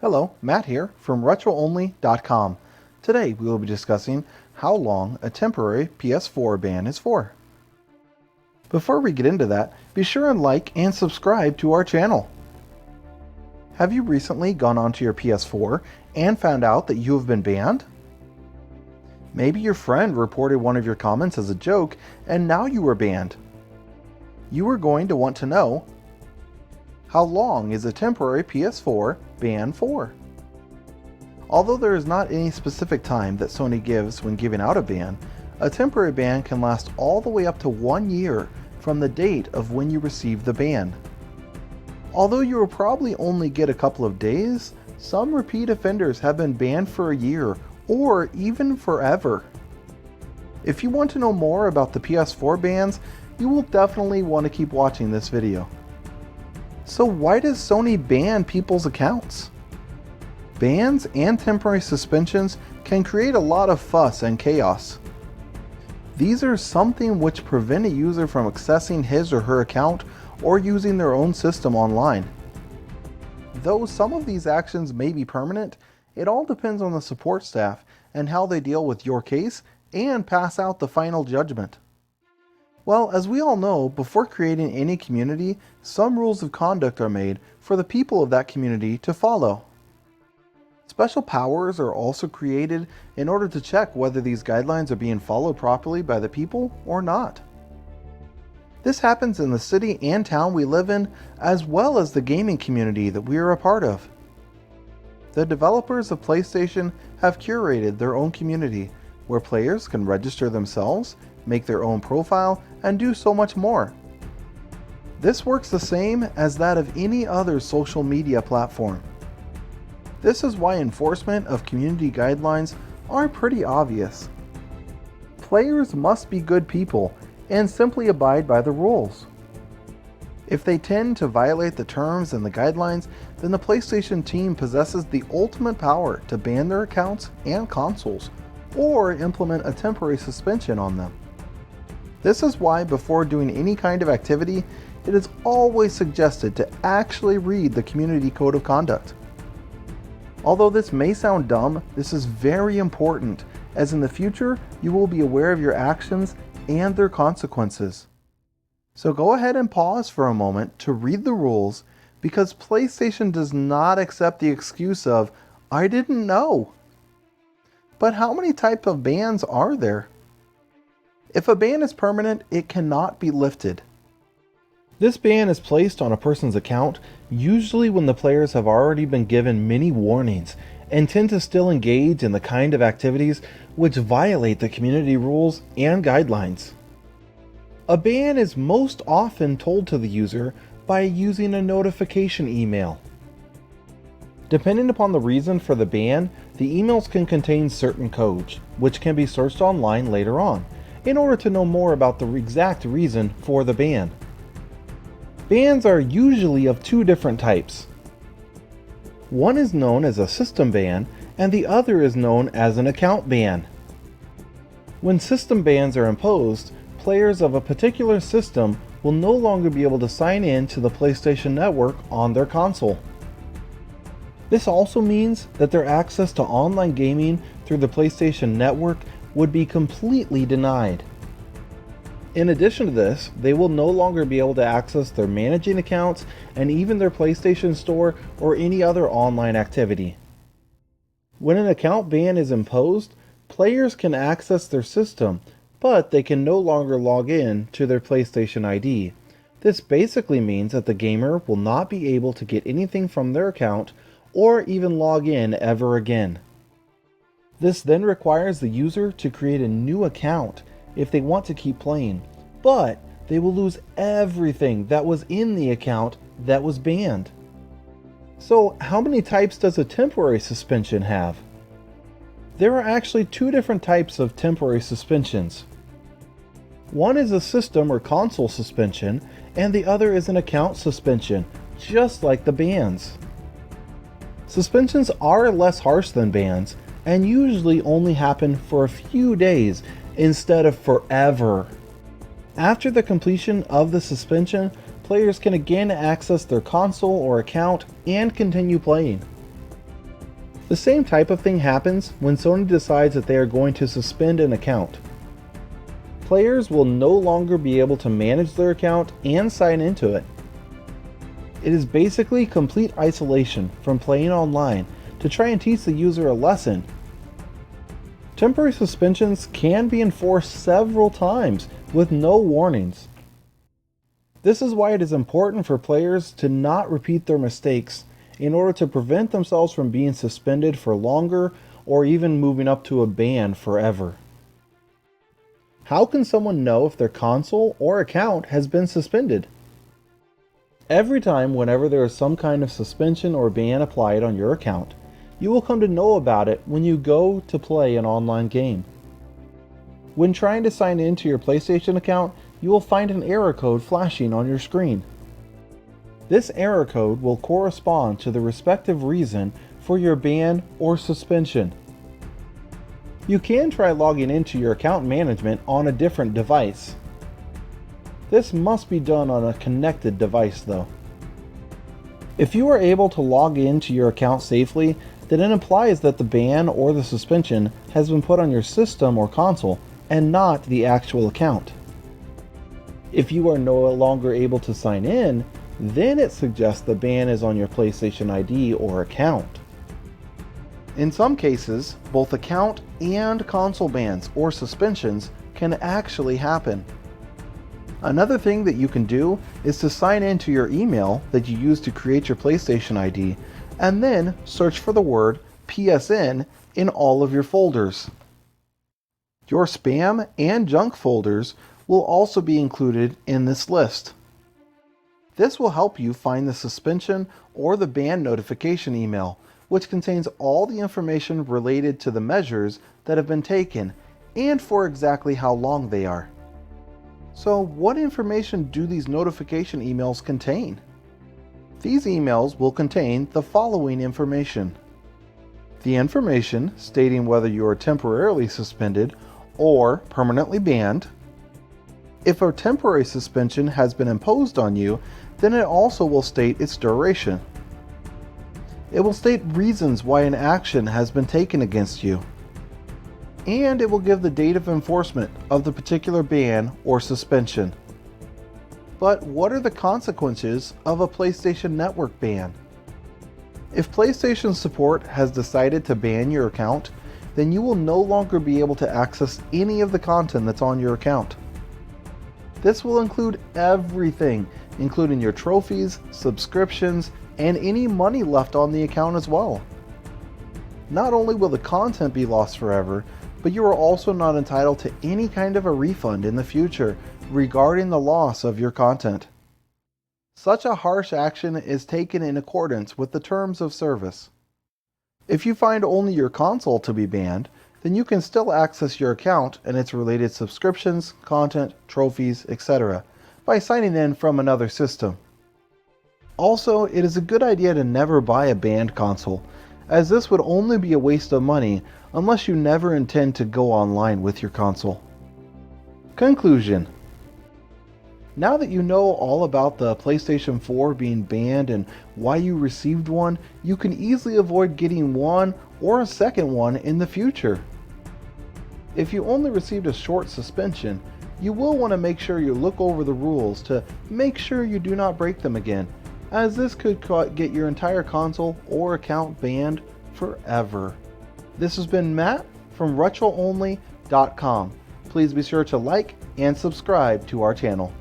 Hello, Matt here from RetroOnly.com. Today we will be discussing how long a temporary PS4 ban is for. Before we get into that, be sure and like and subscribe to our channel. Have you recently gone onto your PS4 and found out that you have been banned? Maybe your friend reported one of your comments as a joke and now you were banned. You are going to want to know: how long is a temporary PS4 ban for? Although there is not any specific time that Sony gives when giving out a ban, a temporary ban can last all the way up to 1 year from the date of when you received the ban. Although you will probably only get a couple of days, some repeat offenders have been banned for a year or even forever. If you want to know more about the PS4 bans, you will definitely want to keep watching this video. So why does Sony ban people's accounts? Bans and temporary suspensions can create a lot of fuss and chaos. These are something which prevent a user from accessing his or her account or using their own system online. Though some of these actions may be permanent, it all depends on the support staff and how they deal with your case and pass out the final judgment. Well, as we all know, before creating any community, some rules of conduct are made for the people of that community to follow. Special powers are also created in order to check whether these guidelines are being followed properly by the people or not. This happens in the city and town we live in, as well as the gaming community that we are a part of. The developers of PlayStation have curated their own community, where players can register themselves, make their own profile, and do so much more. This works the same as that of any other social media platform. This is why enforcement of community guidelines are pretty obvious. Players must be good people and simply abide by the rules. If they tend to violate the terms and the guidelines, then the PlayStation team possesses the ultimate power to ban their accounts and consoles, or implement a temporary suspension on them. This is why before doing any kind of activity, it is always suggested to actually read the community code of conduct. Although this may sound dumb, this is very important, as in the future you will be aware of your actions and their consequences. So go ahead and pause for a moment to read the rules, because PlayStation does not accept the excuse of "I didn't know." But how many types of bans are there? If a ban is permanent, it cannot be lifted. This ban is placed on a person's account usually when the players have already been given many warnings and tend to still engage in the kind of activities which violate the community rules and guidelines. A ban is most often told to the user by using a notification email. Depending upon the reason for the ban, the emails can contain certain codes, which can be searched online later on, in order to know more about the exact reason for the ban. Bans are usually of two different types. One is known as a system ban, and the other is known as an account ban. When system bans are imposed, players of a particular system will no longer be able to sign in to the PlayStation Network on their console. This also means that their access to online gaming through the PlayStation Network would be completely denied. In addition to this, they will no longer be able to access their managing accounts and even their PlayStation Store or any other online activity. When an account ban is imposed, players can access their system, but they can no longer log in to their PlayStation ID. This basically means that the gamer will not be able to get anything from their account or even log in ever again. This then requires the user to create a new account if they want to keep playing, but they will lose everything that was in the account that was banned. So how many types does a temporary suspension have? There are actually two different types of temporary suspensions. One is a system or console suspension, and the other is an account suspension, just like the bans. Suspensions are less harsh than bans, and usually only happen for a few days instead of forever. After the completion of the suspension, players can again access their console or account and continue playing. The same type of thing happens when Sony decides that they are going to suspend an account. Players will no longer be able to manage their account and sign into it. It is basically complete isolation from playing online to try and teach the user a lesson. Temporary suspensions can be enforced several times with no warnings. This is why it is important for players to not repeat their mistakes in order to prevent themselves from being suspended for longer or even moving up to a ban forever. How can someone know if their console or account has been suspended? Every time whenever there is some kind of suspension or ban applied on your account, you will come to know about it when you go to play an online game. When trying to sign into your PlayStation account, you will find an error code flashing on your screen. This error code will correspond to the respective reason for your ban or suspension. You can try logging into your account management on a different device. This must be done on a connected device though. If you are able to log into your account safely, then it implies that the ban or the suspension has been put on your system or console and not the actual account. If you are no longer able to sign in, then it suggests the ban is on your PlayStation ID or account. In some cases, both account and console bans or suspensions can actually happen. Another thing that you can do is to sign into your email that you use to create your PlayStation ID and then search for the word PSN in all of your folders. Your spam and junk folders will also be included in this list. This will help you find the suspension or the ban notification email, which contains all the information related to the measures that have been taken and for exactly how long they are. So what information do these notification emails contain? These emails will contain the following information: the information stating whether you are temporarily suspended or permanently banned. If a temporary suspension has been imposed on you, then it also will state its duration. It will state reasons why an action has been taken against you. And it will give the date of enforcement of the particular ban or suspension. But what are the consequences of a PlayStation Network ban? If PlayStation support has decided to ban your account, then you will no longer be able to access any of the content that's on your account. This will include everything, including your trophies, subscriptions, and any money left on the account as well. Not only will the content be lost forever, but you are also not entitled to any kind of a refund in the future regarding the loss of your content. Such a harsh action is taken in accordance with the terms of service. If you find only your console to be banned, then you can still access your account and its related subscriptions, content, trophies, etc. by signing in from another system. Also, it is a good idea to never buy a banned console, as this would only be a waste of money unless you never intend to go online with your console. Conclusion. Now that you know all about the PlayStation 4 being banned and why you received one, you can easily avoid getting one or a second one in the future. If you only received a short suspension, you will want to make sure you look over the rules to make sure you do not break them again, as this could get your entire console or account banned forever. This has been Matt from RetroOnly.com. Please be sure to like and subscribe to our channel.